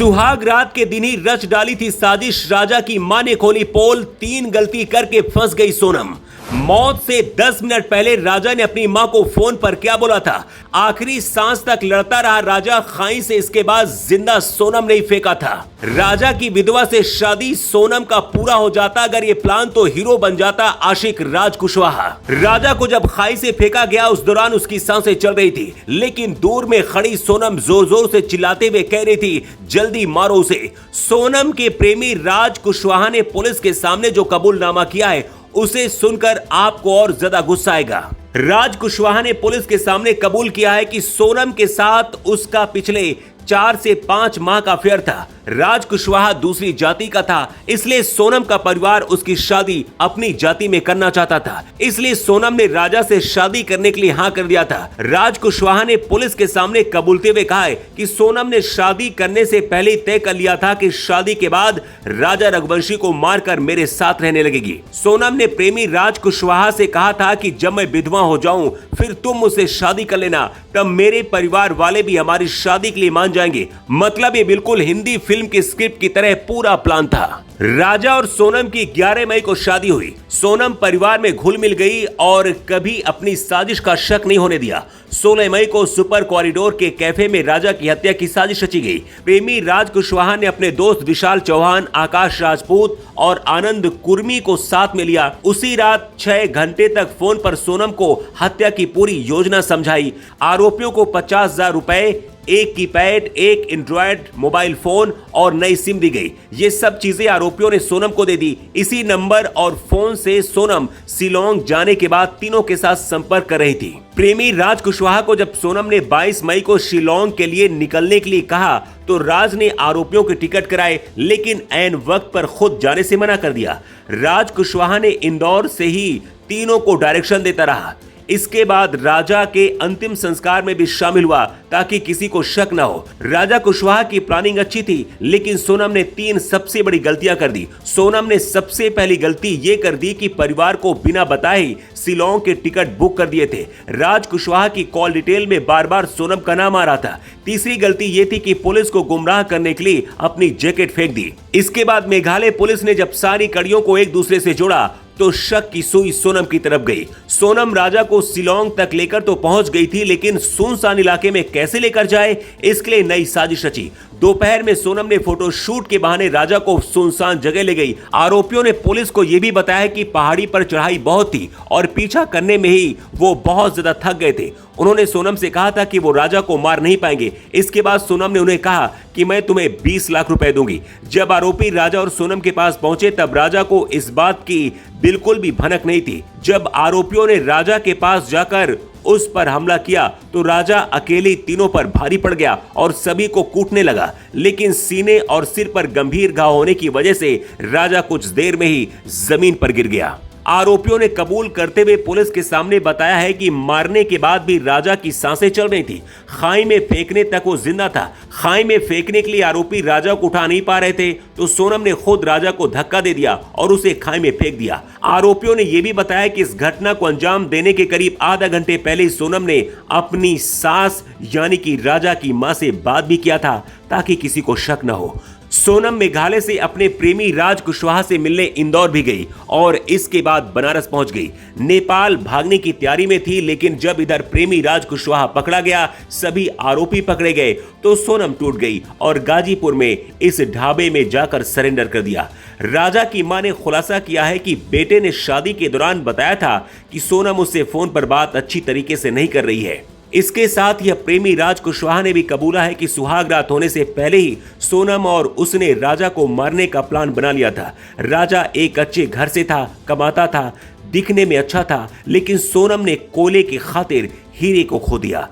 सुहाग रात के दिन ही रच डाली थी साजिश, राजा की मां ने खोली पोल, 3 गलती करके फंस गई सोनम। मौत से 10 मिनट पहले राजा ने अपनी मां को फोन पर क्या बोला था? आखिरी सांस तक लड़ता रहा राजा खाई से, इसके बाद जिंदा सोनम ने ही फेंका था। राजा की विधवा से शादी सोनम का पूरा हो जाता अगर ये प्लान, तो हीरो बन जाता आशिक राज कुशवाहा। राजा को जब खाई से फेंका गया उस दौरान उसकी सांसें चल रही थी, लेकिन दूर में खड़ी सोनम जोर जोर से चिल्लाते हुए कह रही थी, जल्दी मारो उसे। सोनम के प्रेमी राज कुशवाहा ने पुलिस के सामने जो कबूलनामा किया है उसे सुनकर आपको और ज्यादा गुस्सा आएगा। राज कुशवाहा ने पुलिस के सामने कबूल किया है कि सोनम के साथ उसका पिछले 4 से 5 माह का अफेयर था। राज कुशवाहा दूसरी जाति का था, इसलिए सोनम का परिवार उसकी शादी अपनी जाति में करना चाहता था, इसलिए सोनम ने राजा से शादी करने के लिए हाँ कर दिया था। राज कुशवाहा ने पुलिस के सामने कबूलते हुए कहा है कि सोनम ने शादी करने से पहले तय कर लिया था कि शादी के बाद राजा रघुवंशी को मारकर मेरे साथ रहने लगेगी। सोनम ने प्रेमी राज कुशवाहा से कहा था कि जब मैं विधवा हो जाऊं फिर तुम मुझसे शादी कर लेना, तब मेरे परिवार वाले भी हमारी शादी के लिए मान जाएंगे। मतलब ये बिल्कुल हिंदी फिल्म की स्क्रिप्ट की तरह पूरा प्लान था। राजा और सोनम की 11 मई को शादी हुई। सोनम परिवार में घुल मिल गई और कभी अपनी साजिश का शक नहीं होने दिया। 16 मई को सुपर कॉरिडोर के कैफे में राजा की हत्या की साजिश रची गई। प्रेमी राज कुशवाहा ने अपने दोस्त विशाल चौहान, आकाश राजपूत और आनंद कुर्मी को साथ में लिया। उसी रात 6 घंटे तक फोन पर सोनम को हत्या की पूरी योजना समझाई। आरोपियों को 50,000 रुपए, एक कीपैड, एक एंड्रॉयड मोबाइल फोन और नई सिम दी गई। ये सब चीजें आरोपियों ने सोनम को दे दी। इसी नंबर और फोन से सोनम शिलोंग जाने के बाद तीनों के साथ संपर्क कर रही थी। प्रेमी राज कुशवाहा को जब सोनम ने 22 मई को शिलोंग के लिए निकलने के लिए कहा तो राज ने आरोपियों के टिकट कराए, लेकिन ऐन वक्त पर खुद जाने से मना कर दिया। राज कुशवाहा ने इंदौर से ही तीनों को डायरेक्शन देता रहा। इसके बाद राजा के अंतिम संस्कार में भी शामिल हुआ ताकि किसी को शक न हो। राजा कुशवाहा की प्लानिंग अच्छी थी, लेकिन सोनम ने 3 सबसे बड़ी गलतियां कर दी। सोनम ने सबसे पहली गलती ये कर दी कि परिवार को बिना बताए शिलोंग के टिकट बुक कर दिए थे। राज कुशवाहा की कॉल डिटेल में बार बार सोनम का नाम आ रहा था। तीसरी गलती ये थी कि पुलिस को गुमराह करने के लिए अपनी जैकेट फेंक दी। इसके बाद मेघालय पुलिस ने जब सारी कड़ियों को एक दूसरे से जोड़ा तो शक की सुई सोनम की तरफ गई। सोनम राजा को शिलोंग तक लेकर तो पहुंच गई थी, लेकिन सुनसान इलाके में कैसे लेकर जाए इसके लिए नई साजिश रची। दोपहर में सोनम ने फोटोशूट के बहाने राजा को सुनसान जगह ले गई। आरोपियों ने पुलिस को यह भी बताया कि पहाड़ी पर चढ़ाई बहुत थी और पीछा करने में ही वो बहुत ज्यादा थक गए थे। उन्होंने सोनम से कहा था कि वो राजा को मार नहीं पाएंगे। इसके बाद सोनम ने उन्हें कहा कि मैं तुम्हें 20 लाख रुपए दूंगी। जब आरोपी राजा और सोनम के पास पहुंचे तब राजा को इस बात की बिल्कुल भी भनक नहीं थी। जब आरोपियों ने राजा के पास जाकर उस पर हमला किया तो राजा अकेले तीनों पर भारी पड़ गया और सभी को कूटने लगा, लेकिन सीने और सिर पर गंभीर घाव होने की वजह से राजा कुछ देर में ही जमीन पर गिर गया। आरोपियों ने कबूल करते हुए पुलिस के सामने बताया है कि मारने के बाद भी राजा की सांसें चल रही थी। खाई में फेंकने तक वो जिंदा था। खाई में फेंकने के लिए आरोपी राजा को उठा नहीं पा रहे थे तो सोनम ने खुद राजा को धक्का दे दिया और उसे खाई में फेंक दिया। आरोपियों ने यह भी बताया कि इस घटना को अंजाम देने के करीब आधा घंटे पहले सोनम ने अपनी सास यानी कि राजा की मां से बात भी किया था ताकि किसी को शक न हो। सोनम मेघालय से अपने प्रेमी राज कुशवाहा से मिलने इंदौर भी गई और इसके बाद बनारस पहुंच गई। नेपाल भागने की तैयारी में थी, लेकिन जब इधर प्रेमी राज कुशवाहा पकड़ा गया, सभी आरोपी पकड़े गए तो सोनम टूट गई और गाजीपुर में इस ढाबे में जाकर सरेंडर कर दिया। राजा की मां ने खुलासा किया है कि बेटे ने शादी के दौरान बताया था कि सोनम उससे फोन पर बात अच्छी तरीके से नहीं कर रही है। इसके साथ ही प्रेमी राज कुशवाहा ने भी कबूला है कि सुहाग रात होने से पहले ही सोनम और उसने राजा को मारने का प्लान बना लिया था। राजा एक अच्छे घर से था, कमाता था, दिखने में अच्छा था, लेकिन सोनम ने कोयले की खातिर हीरे को खो दिया।